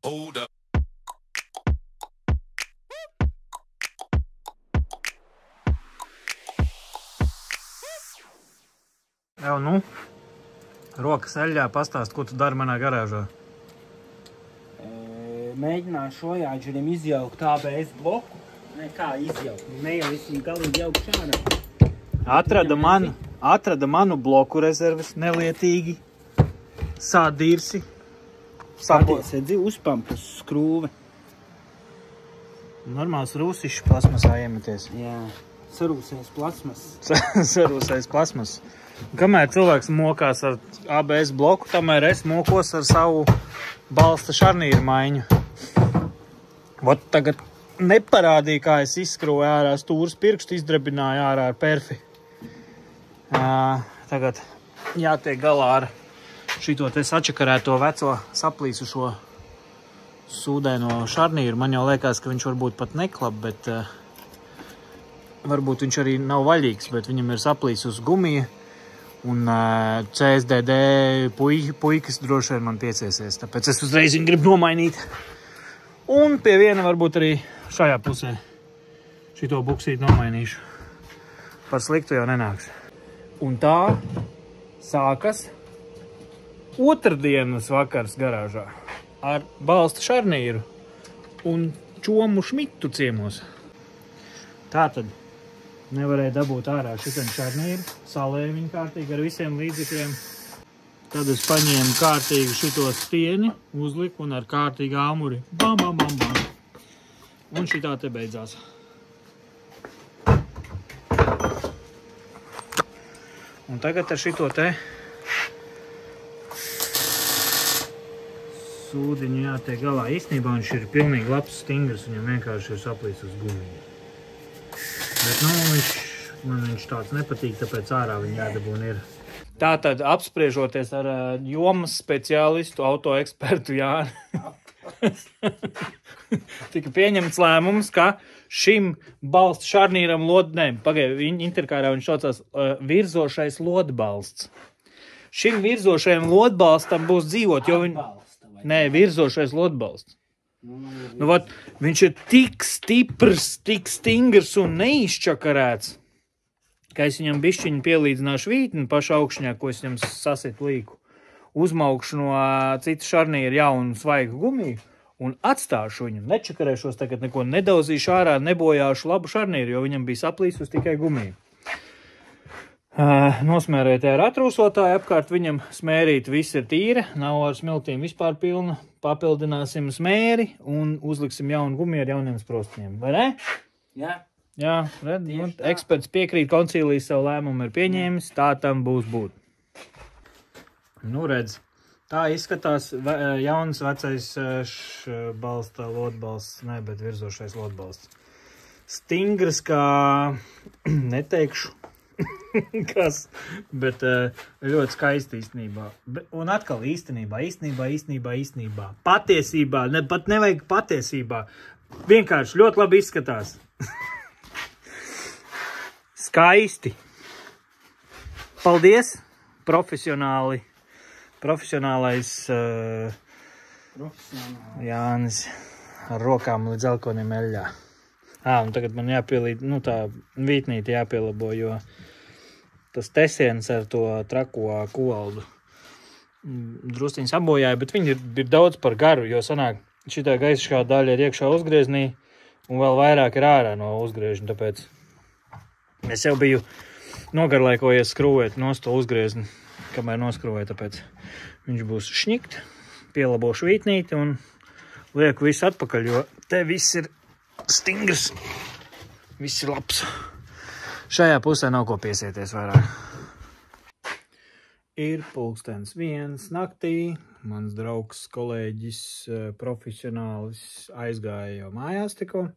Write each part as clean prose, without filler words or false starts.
Hold up. Jau, nu, rokas eļļā pastāst, ko tu dari manā garāžā. Mēģināju šojāģerim izjaukt ABS bloku. Ne, kā izjaukt? Neieliksim galīgi jaukt šādā. Atrada manu bloku rezerves nelietīgi. Sādīrsi. Skaties, redzi, uzpampus skrūve. Normāls rūsišs plasmasā iemeties. Jā, sarūsējis plasmas. Sarūsējis plasmas. Kamēr cilvēks mokās ar ABS bloku, tamēr es mokos ar savu balsta šarnīru maiņu. Vot tagad neparādīja, kā es izskrūju ārā stūras pirkstu, izdrebināju ārā ar perfi. Tagad jātiek galā ar šito te sačakarēto veco saplīsušo sūdēno šarnīru. Man jau liekas, ka viņš varbūt pat neklap, bet varbūt viņš arī nav vaļīgs, bet viņam ir saplīsus gumija. Un CSDD puikas droši vien man pieciesies, tāpēc es uzreiz viņu gribu nomainīt. Un pie viena varbūt arī šajā pusē šito buksīti nomainīšu. Par sliktu jau nenāks. Un tā sākas otrdienas vakars garāžā ar balsta šarnīru un čomu Šmitu ciemos. Tātad nevarēja dabūt ārā šitien šarnīru, salēju viņu kārtīgi ar visiem līdzekļiem. Tad es paņēmu kārtīgi šito stieni, uzliku un ar kārtīgi āmuri. Bam, bam, bam, bam. Un šitā te beidzās. Un tagad ar šito te sūdiņu jātiek galā. Īstenībā viņš ir pilnīgi labs stingrs, viņam vienkārši ir saplīsus gumija. Bet nu, viņš tāds nepatīk, tāpēc ārā viņa jādabūna ir. Tātad apspriežoties ar jomas speciālistu, autoekspertu Jāni, tika pieņemts lēmums, ka šim balsta šarnīram interkārā viņš saucās virzošais lodbalsts. Šim virzošajam lodbalstam būs dzīvot, jo virzošais lodbalsts. Nu, vat, viņš ir tik stiprs, tik stingrs un neizčakarēts, ka es viņam bišķiņu pielīdzināšu vītni pašu augšņā, ko es viņam sasitu līku. Uzmaukšu no cita šarnīra jaunu svaigu gumiju un atstāšu viņu. Nečakarēšos tagad neko, nedauzīšu ārā, nebojāšu labu šarnīru, jo viņam bija saplīsus tikai gumiju. Nosmērētie ar atrūsotāju apkārt viņam smērīt, viss ir tīra, nav ar smiltīm vispār pilna. Papildināsim smēri un uzliksim jaunu gumiju ar jauniem sprostiem, vai ne? Jā. Jā, redz, eksperts piekrīt, koncīlijas savu lēmumu ir pieņēmis, tā tam būs būt. Nu, redz, tā izskatās jauns vecais balsta lodbalsts, ne, bet virzošais lodbalsts. Stingrs kā, neteikšu, kas, bet ļoti skaisti īstenībā. Un atkal īstenībā. Patiesībā, pat nevajag patiesībā. Vienkārši ļoti labi izskatās. Skaisti. Paldies, profesionālais Jānis ar rokām līdz elkonim eļļā. Un tagad man jāpielīd, tā vītnīti jāpielabo, jo tas tesiens ar to trako kuvaldu drusciņi sabojāja, bet viņi ir daudz par garu, jo sanāk šitā gaisiškā daļa ir iekšā uzgrieznī un vēl vairāk ir ārā no uzgriežņa, tāpēc es jau biju nogarlaikojies skrūvēt nost to uzgriezni, kamēr noskrūvēju, tāpēc viņš būs šņikt, pielabošu vītnīti un lieku visu atpakaļ, jo te viss ir stingrs, viss ir labs. Šajā pusē nav ko piesieties vairāk. Ir 1:00 naktī, mans draugs, kolēģis, profesionālis aizgāja jau mājās tikko.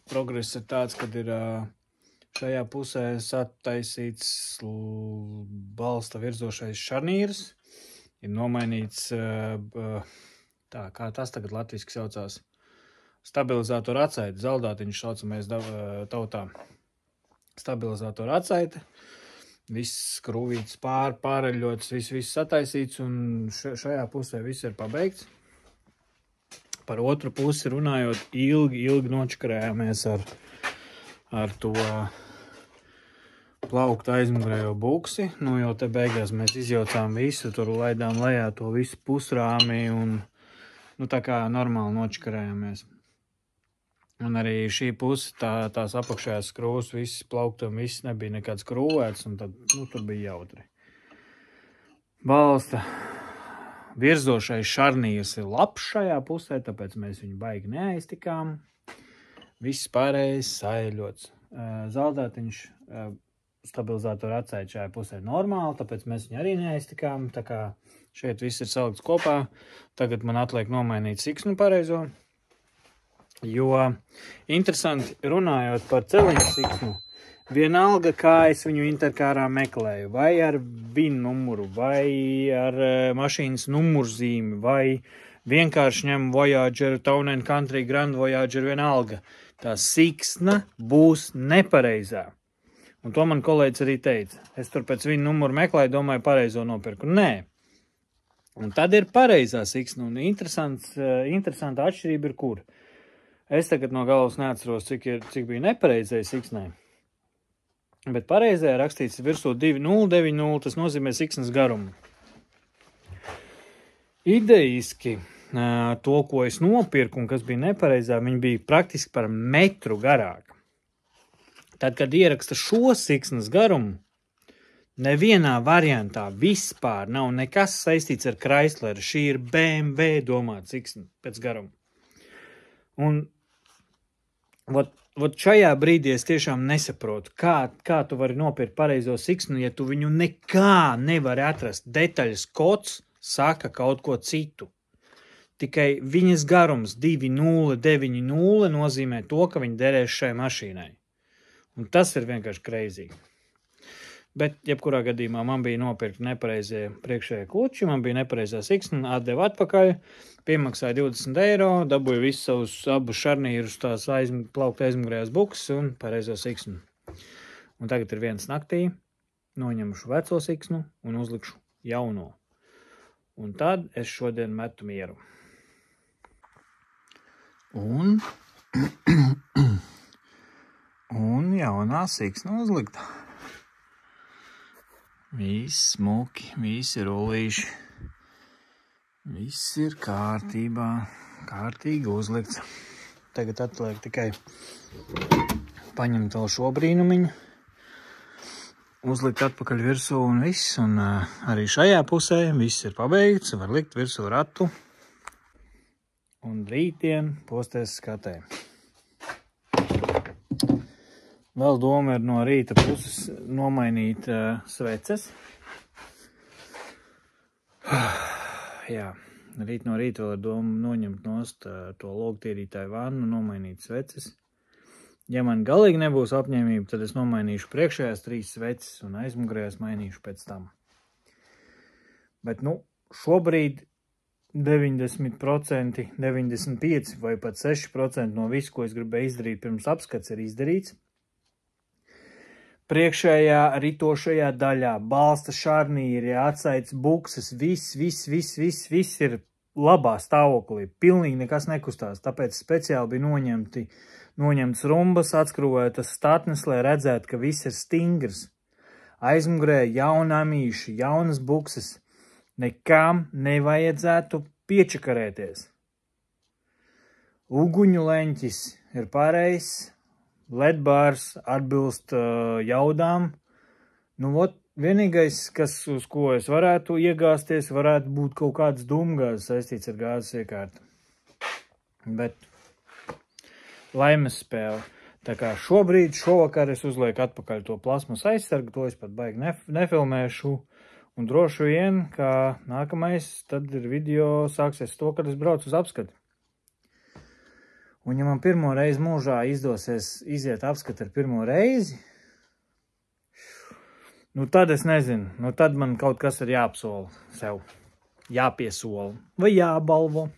Progress ir tāds, kad ir šajā pusē sataisīts balsta virzošais šarnīrs. Ir nomainīts, kā tas tagad latviski saucās, stabilizātoru atsaite, zaldātiņš saucamies tautā. Stabilizātoru atsaite, viss skrūvīts pāreļots, viss sataisīts un šajā pusē viss ir pabeigts. Par otru pusi runājot, ilgi nočakarējāmies ar to plauktu aizmugurējo buksi. Nu, jau te beigās mēs izjaucām visu, tur laidām lejā to visu pusrāmi un, nu, tā kā normāli nočakarējāmies. Un arī šī puse, tās apakšējās skrūvas, viss plauktam, viss nebija nekāds krūvēts, un tad, nu, tur bija jautri. Balsta virzošais šarnīrs ir labs šajā pusē, tāpēc mēs viņu baigi neaiztikām. Viss pārējais saeļots. Zaldātiņš stabilizātoru atsaid šajā pusē normāli, tāpēc mēs viņu arī neaiztikām. Tā kā šeit viss ir salikts kopā. Tagad man atliek nomainīt siksnu pareizo. Jo interesanti runājot par celiņu siksnu, vienalga, kā es viņu interkārā meklēju, vai ar VIN numuru, vai ar mašīnas numurzīmi, vai vienkārši ņem Voyager, Town & Country, Grand Voyager, vienalga. Tā siksna būs nepareizā. Un to man kolēģis arī teica. Es tur pēc VIN numuru meklēju, domāju, pareizo nopirku. Nē. Un tad ir pareizā siksna. Un interesanta atšķirība ir kur. Es tagad no galvas neatceros, cik bija nepareizai siksnai. Bet pareizajā rakstīts virsū 2090, tas nozīmē siksnas garumu. Idejiski to, ko es nopirku un kas bija nepareizā, viņi bija praktiski par metru garāk. Tad, kad ieraksta šo siksnas garumu, nevienā variantā vispār nav nekas saistīts ar Chrysler. Šī ir BMW domāta siksna pēc garuma. Un Vot šajā brīdī es tiešām nesaprotu, kā tu vari nopirkt pareizo siksnu, ja tu viņu nekā nevari atrast. Detaļas kods saka kaut ko citu. Tikai viņas garums 2090 nozīmē to, ka viņi derēs šai mašīnai. Un tas ir vienkārši crazy. Bet, jebkurā gadījumā, man bija nopirkt nepareizie priekšējie kluči, man bija nepareizā siksna, atdeva atpakaļ, piemaksāja 20 eiro, dabūja visus savus abus šarnīrus, tās plaukta aizmugurējās bukses un pareizo siksnu. Un tagad ir viens naktī, noņemšu veco siksnu un uzlikšu jauno. Un tad es šodien metu mieru. Un jaunā siksna uzlikta. Viss smuki, visi rullīši, viss ir kārtībā, kārtīgi uzlikts. Tagad atliek tikai paņemt vēl šo brīnumiņu, uzlikt atpakaļ virsū un viss. Un arī šajā pusē viss ir pabeigts, var likt virsū ratu un rītdien posties skatē. Vēl doma ir no rīta puses nomainīt sveces. Jā, no rīta vēl ir doma noņemt nost to logtīrītāju vannu, nomainīt sveces. Ja man galīgi nebūs apņēmība, tad es nomainīšu priekšējās 3 sveces un aizmugurējās mainīšu pēc tam. Bet, nu, šobrīd 90%, 95% vai pat 6% no visu, ko es gribēju izdarīt pirms apskats, ir izdarīts. Priekšējā ritošajā daļā, balsta šarnīri, atsaites bukses, viss ir labā stāvoklī. Pilnīgi nekas nekustās, tāpēc speciāli bija noņemts rumbas, atskrūvētas statnes, lai redzētu, ka viss ir stingrs. Aizmugurē jauna amīši, jaunas bukses. Nekām nevajadzētu piečakarēties. Uguņu leņķis ir pareizs. LED bārs atbilst jaudām. Nu, vienīgais, uz ko es varētu iegāsties, varētu būt kaut kāds dūmgāzes saistīts ar gāzes iekārtu. Bet laimes spēle. Tā kā šovakar es uzlieku atpakaļ to plasmas aizsargu, to es pat baigi nefilmēšu. Un droši vien, kā nākamais, tad ir video sāksies to, kad es braucu uz apskati. Un ja man pirmo reizi mūžā izdosies iziet apskati ar pirmo reizi, nu tad es nezinu, nu tad man kaut kas ir jāapsola sev, jāpiesola vai jābalvo.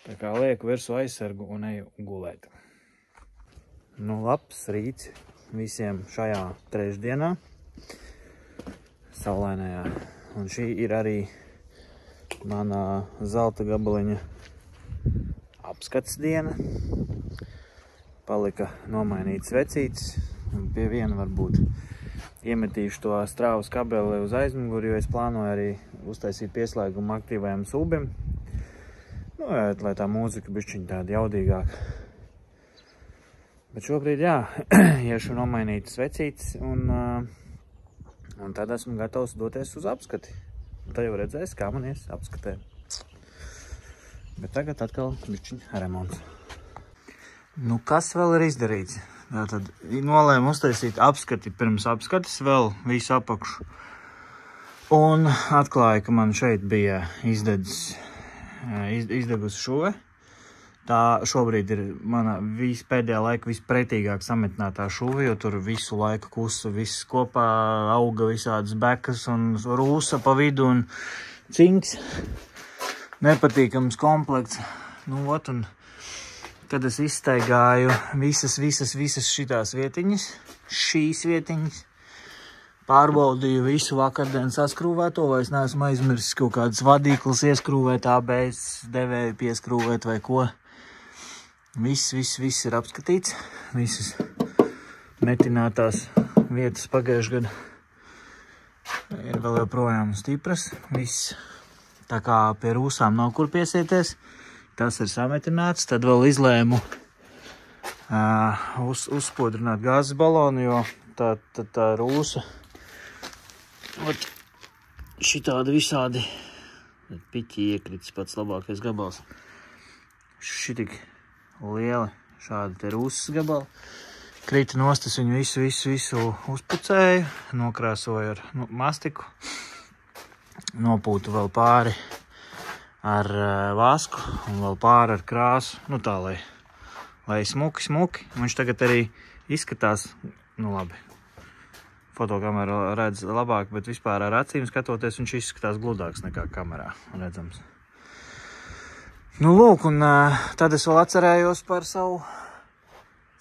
Tā kā lieku virsū aizsargu un eju gulēt. Nu labs rīts visiem šajā trešdienā, saulainajā. Un šī ir arī mana zelta gabaliņa apskats diena. Palika nomainīts vecītis. Un pie viena varbūt iemetīšu to strāvas kabeli uz aizmuguri, jo es plānoju arī uztaisīt pieslēgumu aktīvajam sūbim. Nu, lai tā mūzika bišķiņ tāda jaudīgāka. Bet šobrīd, jā, iešu nomainītas vecītes un tad esmu gatavs doties uz apskati. Un tad jau redzēs, kā man ies apskatē. Bet tagad atkal bišķiņ remonts. Nu, kas vēl ir izdarīts? Tātad nolēmu uztaisīt apskati pirms apskates vēl visu apakšu. Un atklāju, ka man šeit bija izdegusi šuve. Tā šobrīd ir mana pēdējā laika vispretīgāk sametinātā šuve, jo tur visu laiku kusa, viss kopā auga visādas bekas un rūsa pa vidu un cinks. Nepatīkams komplekts. Nu, ot, un kad es izstaigāju visas šitās vietiņas, šīs vietiņas, pārbaudīju visu vakardien saskrūvēto, vai es neesmu aizmirsis kaut kādas vadīklas ieskrūvēt, ABS devēju pieskrūvēt vai ko. Viss ir apskatīts, visas metinātās vietas pagājušajā gadā ir vēl joprojām stipras. Viss tā kā pie rūsām nav kur piesieties, tas ir sametināts. Tad vēl izlēmu uzspodrināt gāzes balonu, jo tā rūsa šitādi visādi piķi iekritis pats labākais gabals. Šitik lieli šādi te rūsas gabali. Krita nost, es viņu visu uzpucēju, nokrāsoju ar mastiku, nopūtu vēl pāri ar vasku un vēl pāri ar krāsu, nu tā, lai smuki. Viņš tagad arī izskatās, nu labi, fotokamera redz labāk, bet vispār ar acīm skatoties viņš izskatās gludāks nekā kamerā redzams. Nu, lūk, un tad es vēl atcerējos par savu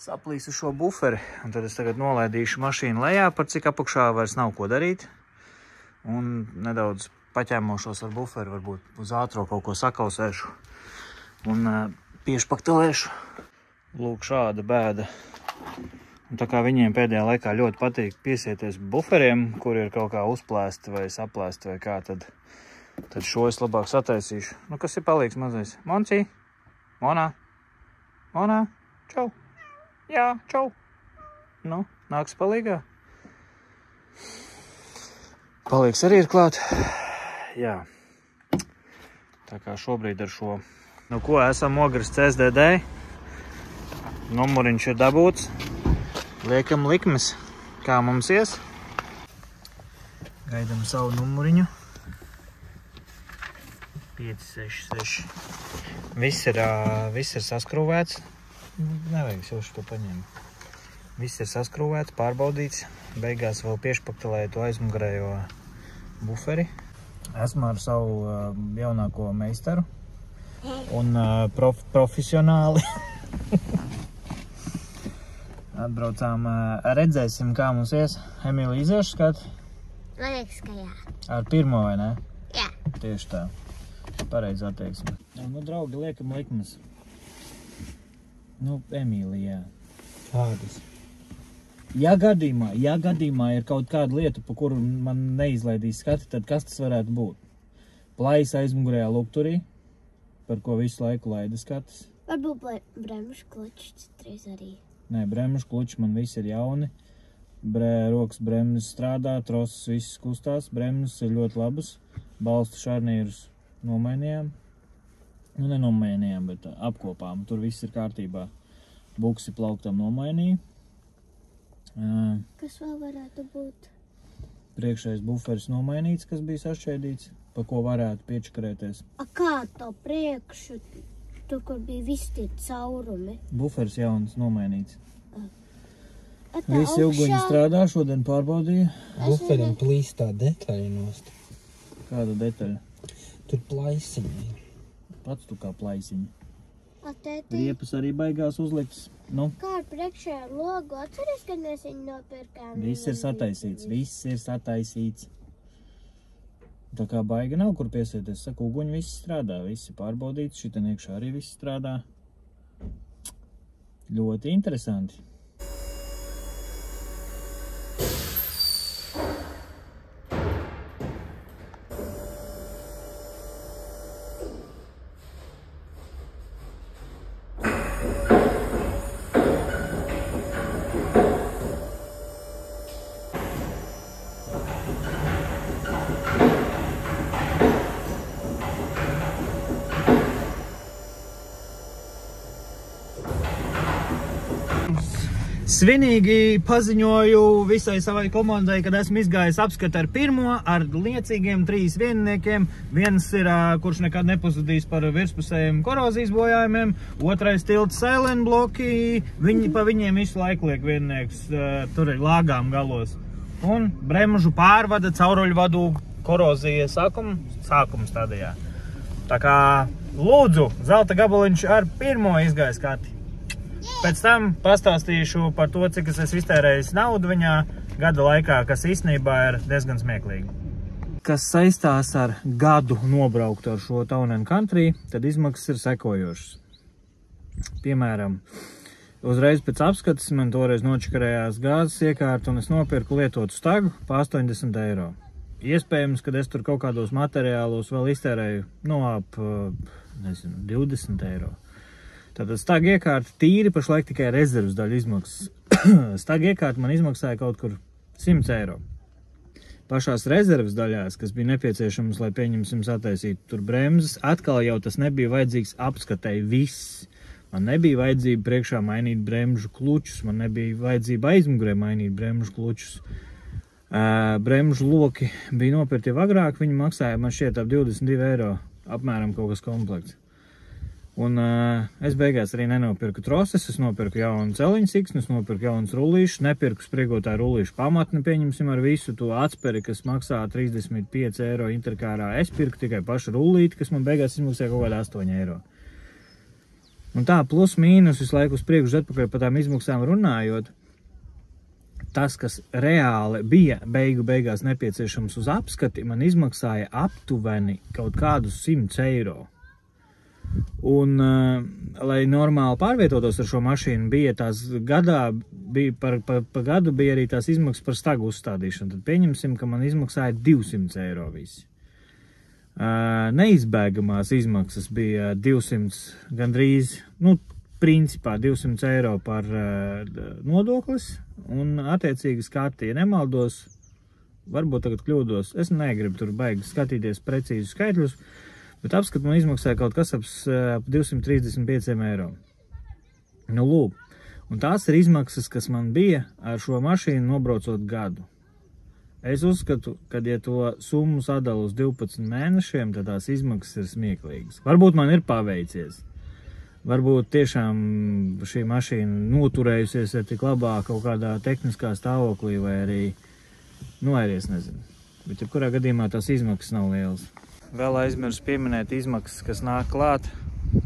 saplīsušo buferi. Un tad es tagad nolaidīšu mašīnu lejā, par cik apakšā vairs nav ko darīt. Un nedaudz paķēmošos ar buferi, varbūt uz ātro kaut ko sakausēšu. Un piešpaktelēšu. Lūk, šāda bēda. Un tā kā viņiem pēdējā laikā ļoti patīk piesieties buferiem, kur ir kaut kā uzplēsti vai saplēsti vai kā, tad šo es labāk sataisīšu. Nu, kas ir palīgs mazais? Monci? Monā? Čau? Jā, čau. Nu, nāks palīgā? Palīgs arī ir klāt. Jā. Tā kā šobrīd ar šo. Nu, ko, esam ogras CSDD. Numuriņš ir dabūts. Liekam likmes, kā mums ies. Gaidam savu numuriņu. 5, 6, 6. Viss ir saskrūvēts. Nevajag jau to paņemt. Viss ir saskrūvēts, pārbaudīts. Beigās vēl piešpaktelēju to aizmugurējo buferi. Esmu ar savu jaunāko meistaru. Un profesionāli. Atbraucām, redzēsim, kā mums ies. Emīlija, iziešu skati? Liekas, ka jā. Ar pirmo, vai ne? Jā. Tieši tā. Pareizi attieksme. Nu, draugi, liekam likmes. Nu, Emīlija. Kādas? Ja gadījumā ir kaut kāda lieta, pa kuru man neizlaidīs skati, tad kas tas varētu būt? Plais aizmugurējā lukturī, par ko visu laiku laida skatis. Varbūt bremžu klučs citreiz arī. Nē, bremžu kluči man visi ir jauni. Rokas bremzes strādā, trosas visas kustās, bremzes ir ļoti labas. Balstu šarnīrus nomainījām. Nu, nenomainījām, bet apkopām. Tur viss ir kārtībā. Buksi plauktam nomainīja. Kas vēl varētu būt? Priekšējais buferis nomainīts, kas bija sašķēdīts, pa ko varētu piečakarēties. A kā to priekšu? Tur, kur bija visi tie caurumi. Buferis jauns nomainīts. A tā Visi ilguņi augšā- strādā, šodien pārbaudīju. Buferim plīst tā detaļa nost. Kāda detaļa? Tur plaisiņi. Pats tu kā plaisiņi. A, tēti, Riepas arī baigās uzliktas. Nu, kā ar priekšējo logu? Atceries, kad mēs viņu nopirkām? viss ir sataisīts. Tā kā baigi nav kur piesieties. Saku, uguņi visi strādā, visi pārbaudīts. Šitan iekšā arī visi strādā. Ļoti interesanti. Svinīgi paziņoju visai savai komandai, kad esmu izgājis apskatu ar pirmo, ar liecīgiem 3 vienniekiem. Viens ir, kurš nekad nepazudīs par virspusējiem korozijas bojājumiem, otrais tilts Silent bloki, pa viņiem visu laiku liek viennieks, tur ir lāgām galos. Un bremžu pārvada cauruļvadu korozija sākuma stadijā. Tā kā lūdzu, zelta gabaliņš ar pirmo izgājis skati. Pēc tam pastāstīšu par to, cik es esmu iztērējis naudu viņā gada laikā, kas īstenībā ir diezgan smieklīgi. Kas saistās ar gadu nobraukt ar šo Town & Country, tad izmaksas ir sekojošas. Piemēram, uzreiz pēc apskates man toreiz nočakarējās gāzes iekārta un es nopirku lietotu stagu pa 80 eiro. Iespējams, kad es tur kaut kādos materiālos vēl iztērēju ap 20 eiro. Tātad staga iekārta tīri pašlaik tikai rezervas daļu izmaksas. Staga iekārta man izmaksāja kaut kur 100 eiro. Pašās rezervas daļās, kas bija nepieciešams, lai pieņemsim sataisītu tur bremzes, atkal jau tas nebija vajadzīgs apskatēji viss. Man nebija vajadzība priekšā mainīt bremžu klučus, man nebija vajadzība aizmugurē mainīt bremžu klučus. Bremžu loki bija nopirkti jau agrāk, viņi maksāja man šķiet ap 22 eiro apmēram kaut kas komplekts. Un es beigās arī nenopirku troses, es nopirku jaunu celiņu siksnu, es nopirku jaunas rullīšus, nepirku spriegotāju rullīšu pamatni, pieņemsim ar visu to atsperi, kas maksā 35 eiro interkārā. Es pirku tikai pašu rullīti, kas man beigās izmaksāja kaut kādā 8 eiro. Un tā plus mīnus visu laiku uz priekšu atpakaļ par tām izmaksām runājot, tas, kas reāli bija beigās nepieciešams uz apskati, man izmaksāja aptuveni kaut kādus 100 eiro. Un, lai normāli pārvietotos ar šo mašīnu, bija tās gadā, pa gadu bija arī tās izmaksas par stagu uzstādīšanu. Tad pieņemsim, ka man izmaksāja 200 eiro visi. Neizbēgamās izmaksas bija 200, gandrīz, principā 200 eiro par nodoklis un attiecīgi skati, ja nemaldos, varbūt tagad kļūdos, es negribu tur baigi skatīties precīzi skaitļus, bet apskat man izmaksāja kaut kas ap 235 eiro. Lūk, un tās ir izmaksas, kas man bija ar šo mašīnu nobraucot gadu. Es uzskatu, ka ja to summu sadalu uz 12 mēnešiem, tad tās izmaksas ir smieklīgas. Varbūt man ir paveicies. Varbūt tiešām šī mašīna noturējusies ar tik labā kaut kādā tehniskā stāvoklī vai arī, es nezinu. Bet jebkurā gadījumā tās izmaksas nav lielas. Vēl aizmirsu pieminēt izmaksas, kas nāk klāt,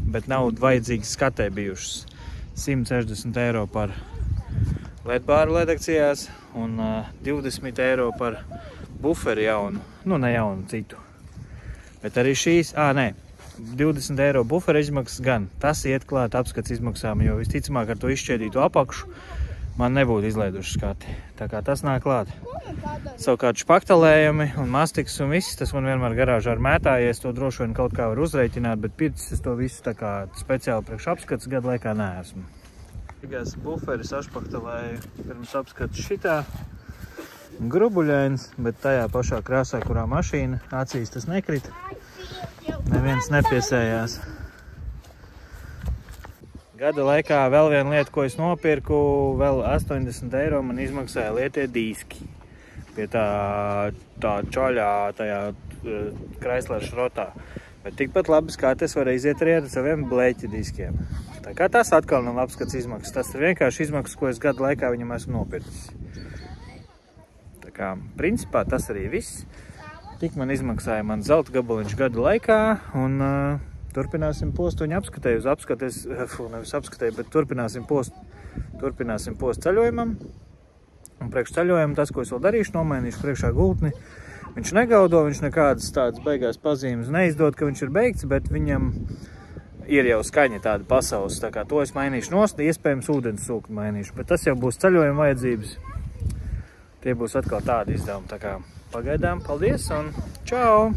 bet nav vajadzīgas skatē bijušas. 160 eiro par ledbāru ledakcijās un 20 eiro par buferi jaunu, ne jaunu, citu. Bet arī šīs, 20 eiro buferi izmaksas gan, tas iet klāt apskats izmaksām, jo visticamāk ar to izšķēdītu apakšu man nebūtu izlaiduši skati. Tā kā tas nāk klāt. Savukārt špaktalējumi un mastiks un viss, tas man vienmēr garāžā ir mētājies, to droši vien kaut kā var uzreikināt, bet pircis es to visu tā kā speciāli priekš apskats gadu laikā neesmu. Tikai buferi sašpaktalēju pirms apskats šitā. Grubuļains, bet tajā pašā krāsā, kurā mašīna, acīs tas nekrita. Neviens nepiesējās. Gada laikā vēl viena lieta, ko es nopirku, vēl 80 eiro man izmaksāja lietie diski. Pie tā čoļā, tajā Chrysler šrotā. Bet tikpat labi skaties var iziet arī ar saviem bleķi diskiem. Tā kā tas atkal nav apskats izmaksas. Tas ir vienkārši izmaksas, ko es gada laikā viņam esmu nopircis. Tā kā, principā, tas arī viss. Tik man izmaksāja man zelta gabaliņš gada laikā un turpināsim postu viņa apskatē. Uz apskates, nevis apskatē, bet turpināsim postu ceļojumam. Un priekš ceļojumu tas, ko es vēl darīšu, nomainīšu priekšā gultni. Viņš negaudo, viņš nekādas tādas beigās pazīmes neizdod, ka viņš ir beigts, bet viņam ir jau skaņa tāda pasaules, tā kā to es mainīšu nost, iespējams ūdens sūkni mainīšu, bet tas jau būs ceļojuma vajadzības. Tie būs atkal tādi izdevumi, tā kā pagaidām, paldies un čau!